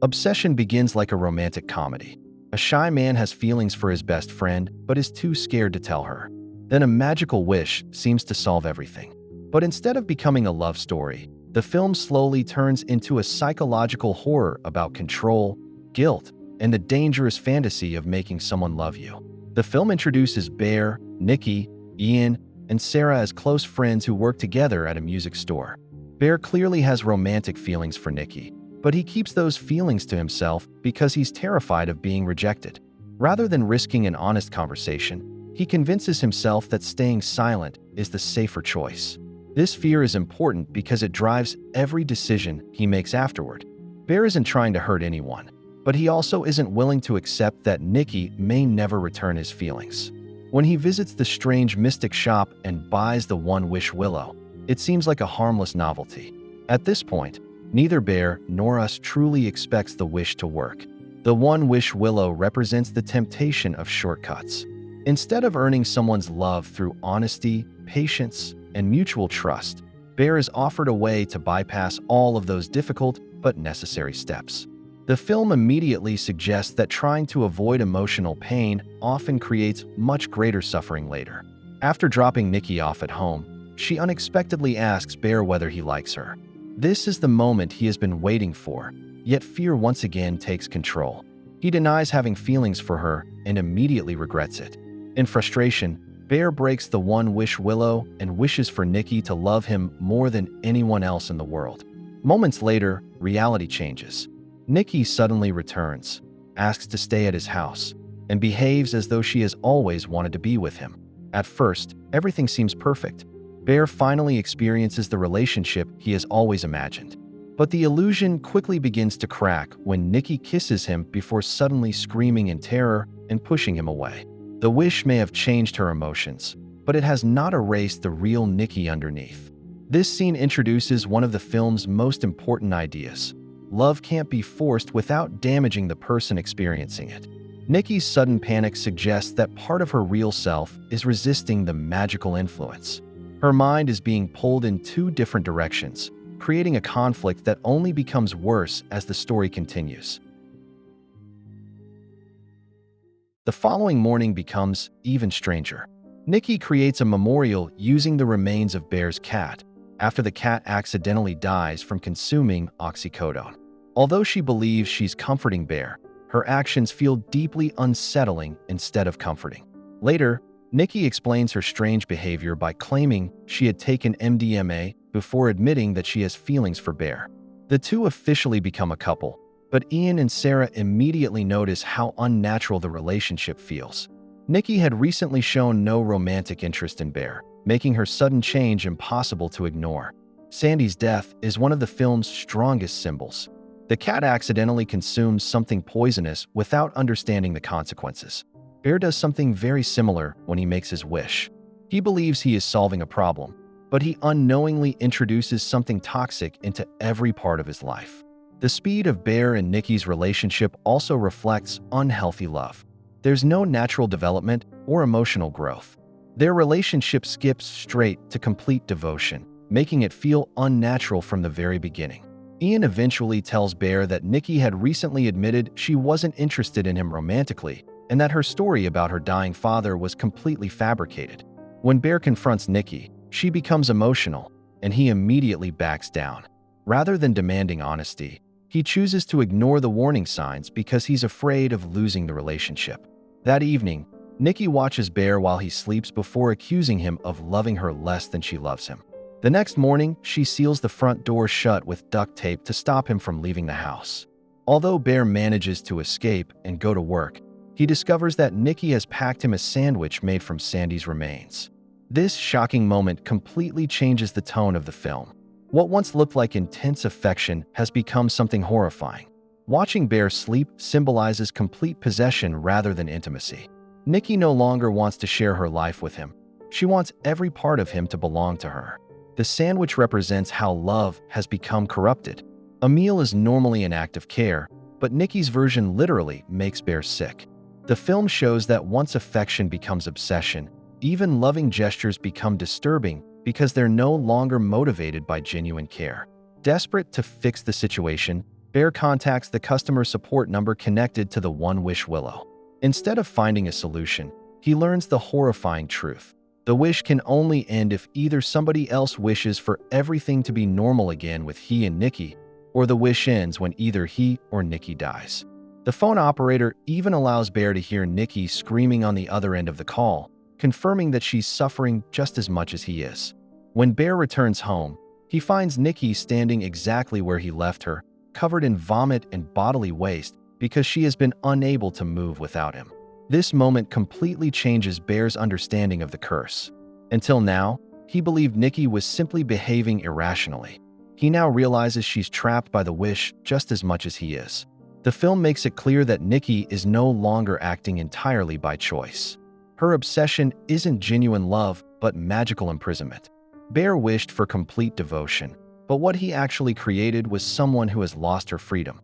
Obsession begins like a romantic comedy. A shy man has feelings for his best friend, but is too scared to tell her. Then a magical wish seems to solve everything. But instead of becoming a love story, the film slowly turns into a psychological horror about control, guilt, and the dangerous fantasy of making someone love you. The film introduces Bear, Nikki, Ian, and Sarah as close friends who work together at a music store. Bear clearly has romantic feelings for Nikki, but he keeps those feelings to himself because he's terrified of being rejected. Rather than risking an honest conversation, he convinces himself that staying silent is the safer choice. This fear is important because it drives every decision he makes afterward. Bear isn't trying to hurt anyone, but he also isn't willing to accept that Nikki may never return his feelings. When he visits the strange mystic shop and buys the One Wish Willow, it seems like a harmless novelty. At this point, neither Bear nor us truly expects the wish to work. The One Wish Willow represents the temptation of shortcuts. Instead of earning someone's love through honesty, patience, and mutual trust, Bear is offered a way to bypass all of those difficult but necessary steps. The film immediately suggests that trying to avoid emotional pain often creates much greater suffering later. After dropping Nikki off at home, she unexpectedly asks Bear whether he likes her. This is the moment he has been waiting for, yet fear once again takes control. He denies having feelings for her and immediately regrets it. In frustration, Bear breaks the One Wish Willow and wishes for Nikki to love him more than anyone else in the world. Moments later, reality changes. Nikki suddenly returns, asks to stay at his house, and behaves as though she has always wanted to be with him. At first, everything seems perfect. Bear finally experiences the relationship he has always imagined. But the illusion quickly begins to crack when Nikki kisses him before suddenly screaming in terror and pushing him away. The wish may have changed her emotions, but it has not erased the real Nikki underneath. This scene introduces one of the film's most important ideas. Love can't be forced without damaging the person experiencing it. Nikki's sudden panic suggests that part of her real self is resisting the magical influence. Her mind is being pulled in two different directions, creating a conflict that only becomes worse as the story continues. The following morning becomes even stranger. Nikki creates a memorial using the remains of Bear's cat, after the cat accidentally dies from consuming oxycodone. Although she believes she's comforting Bear, her actions feel deeply unsettling instead of comforting. Later, Nikki explains her strange behavior by claiming she had taken MDMA before admitting that she has feelings for Bear. The two officially become a couple, but Ian and Sarah immediately notice how unnatural the relationship feels. Nikki had recently shown no romantic interest in Bear, making her sudden change impossible to ignore. Sandy's death is one of the film's strongest symbols. The cat accidentally consumes something poisonous without understanding the consequences. Bear does something very similar when he makes his wish. He believes he is solving a problem, but he unknowingly introduces something toxic into every part of his life. The speed of Bear and Nikki's relationship also reflects unhealthy love. There's no natural development or emotional growth. Their relationship skips straight to complete devotion, making it feel unnatural from the very beginning. Ian eventually tells Bear that Nikki had recently admitted she wasn't interested in him romantically, and that her story about her dying father was completely fabricated. When Bear confronts Nikki, she becomes emotional, and he immediately backs down. Rather than demanding honesty, he chooses to ignore the warning signs because he's afraid of losing the relationship. That evening, Nikki watches Bear while he sleeps before accusing him of loving her less than she loves him. The next morning, she seals the front door shut with duct tape to stop him from leaving the house. Although Bear manages to escape and go to work, he discovers that Nikki has packed him a sandwich made from Sandy's remains. This shocking moment completely changes the tone of the film. What once looked like intense affection has become something horrifying. Watching Bear sleep symbolizes complete possession rather than intimacy. Nikki no longer wants to share her life with him. She wants every part of him to belong to her. The sandwich represents how love has become corrupted. A meal is normally an act of care, but Nikki's version literally makes Bear sick. The film shows that once affection becomes obsession, even loving gestures become disturbing because they're no longer motivated by genuine care. Desperate to fix the situation, Bear contacts the customer support number connected to the One Wish Willow. Instead of finding a solution, he learns the horrifying truth. The wish can only end if either somebody else wishes for everything to be normal again with he and Nikki, or the wish ends when either he or Nikki dies. The phone operator even allows Bear to hear Nikki screaming on the other end of the call, confirming that she's suffering just as much as he is. When Bear returns home, he finds Nikki standing exactly where he left her, covered in vomit and bodily waste because she has been unable to move without him. This moment completely changes Bear's understanding of the curse. Until now, he believed Nikki was simply behaving irrationally. He now realizes she's trapped by the wish just as much as he is. The film makes it clear that Nikki is no longer acting entirely by choice. Her obsession isn't genuine love, but magical imprisonment. Bear wished for complete devotion, but what he actually created was someone who has lost her freedom.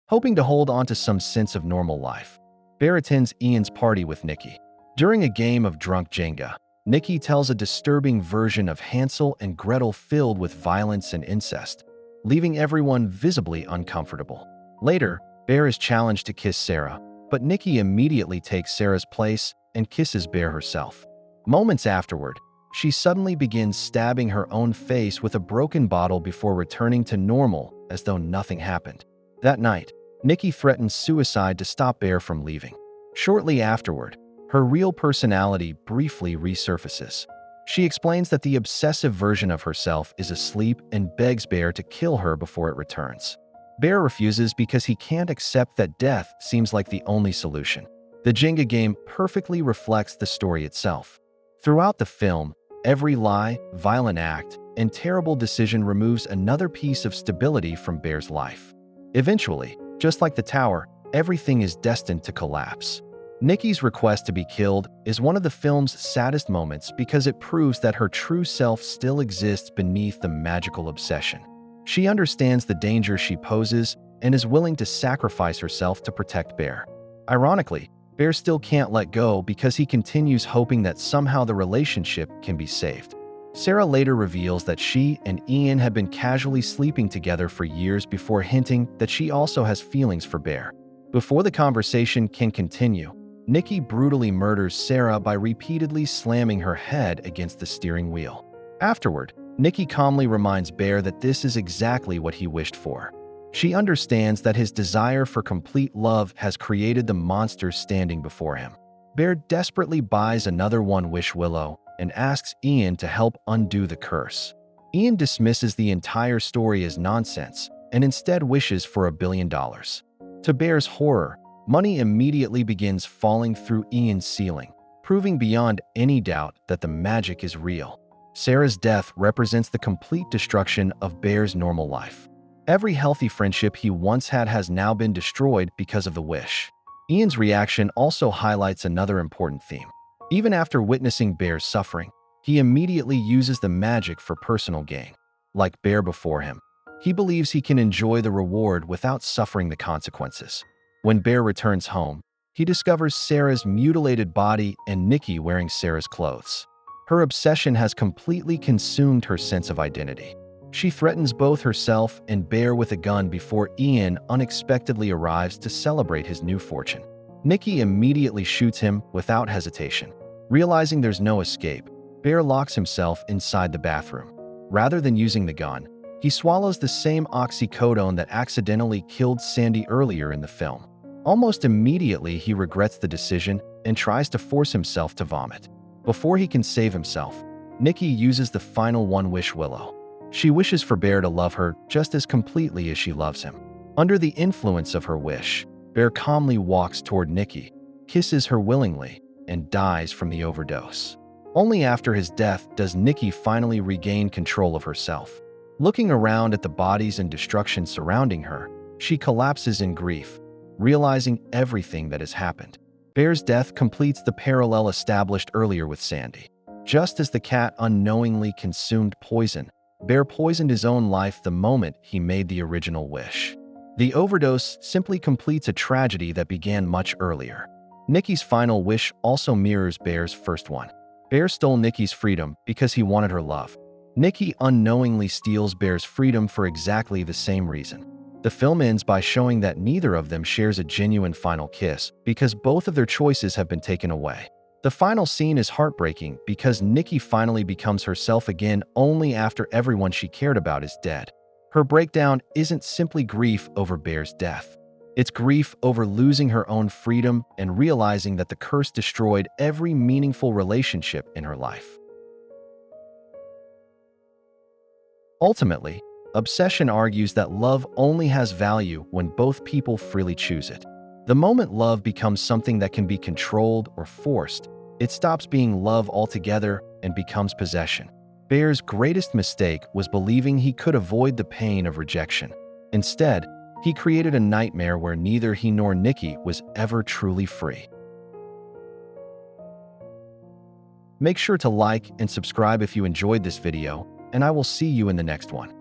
Hoping to hold on to some sense of normal life, Bear attends Ian's party with Nikki. During a game of drunk Jenga, Nikki tells a disturbing version of Hansel and Gretel filled with violence and incest, leaving everyone visibly uncomfortable. Later, Bear is challenged to kiss Sarah, but Nikki immediately takes Sarah's place and kisses Bear herself. Moments afterward, she suddenly begins stabbing her own face with a broken bottle before returning to normal as though nothing happened. That night, Nikki threatens suicide to stop Bear from leaving. Shortly afterward, her real personality briefly resurfaces. She explains that the obsessive version of herself is asleep and begs Bear to kill her before it returns. Bear refuses because he can't accept that death seems like the only solution. The Jenga game perfectly reflects the story itself. Throughout the film, every lie, violent act, and terrible decision removes another piece of stability from Bear's life. Eventually, just like the tower, everything is destined to collapse. Nikki's request to be killed is one of the film's saddest moments because it proves that her true self still exists beneath the magical obsession. She understands the danger she poses and is willing to sacrifice herself to protect Bear. Ironically, Bear still can't let go because he continues hoping that somehow the relationship can be saved. Sarah later reveals that she and Ian had been casually sleeping together for years before hinting that she also has feelings for Bear. Before the conversation can continue, Nikki brutally murders Sarah by repeatedly slamming her head against the steering wheel. Afterward, Nikki calmly reminds Bear that this is exactly what he wished for. She understands that his desire for complete love has created the monster standing before him. Bear desperately buys another One Wish Willow and asks Ian to help undo the curse. Ian dismisses the entire story as nonsense and instead wishes for $1 billion. To Bear's horror, money immediately begins falling through Ian's ceiling, proving beyond any doubt that the magic is real. Sarah's death represents the complete destruction of Bear's normal life. Every healthy friendship he once had has now been destroyed because of the wish. Ian's reaction also highlights another important theme. Even after witnessing Bear's suffering, he immediately uses the magic for personal gain. Like Bear before him, he believes he can enjoy the reward without suffering the consequences. When Bear returns home, he discovers Sarah's mutilated body and Nikki wearing Sarah's clothes. Her obsession has completely consumed her sense of identity. She threatens both herself and Bear with a gun before Ian unexpectedly arrives to celebrate his new fortune. Nikki immediately shoots him without hesitation. Realizing there's no escape, Bear locks himself inside the bathroom. Rather than using the gun, he swallows the same oxycodone that accidentally killed Sandy earlier in the film. Almost immediately, he regrets the decision and tries to force himself to vomit. Before he can save himself, Nikki uses the final One Wish Willow. She wishes for Bear to love her just as completely as she loves him. Under the influence of her wish, Bear calmly walks toward Nikki, kisses her willingly, and dies from the overdose. Only after his death does Nikki finally regain control of herself. Looking around at the bodies and destruction surrounding her, she collapses in grief, realizing everything that has happened. Bear's death completes the parallel established earlier with Sandy. Just as the cat unknowingly consumed poison, Bear poisoned his own life the moment he made the original wish. The overdose simply completes a tragedy that began much earlier. Nikki's final wish also mirrors Bear's first one. Bear stole Nikki's freedom because he wanted her love. Nikki unknowingly steals Bear's freedom for exactly the same reason. The film ends by showing that neither of them shares a genuine final kiss because both of their choices have been taken away. The final scene is heartbreaking because Nikki finally becomes herself again only after everyone she cared about is dead. Her breakdown isn't simply grief over Bear's death. It's grief over losing her own freedom and realizing that the curse destroyed every meaningful relationship in her life. Ultimately, Obsession argues that love only has value when both people freely choose it. The moment love becomes something that can be controlled or forced, it stops being love altogether and becomes possession. Bear's greatest mistake was believing he could avoid the pain of rejection. Instead, he created a nightmare where neither he nor Nikki was ever truly free. Make sure to like and subscribe if you enjoyed this video, and I will see you in the next one.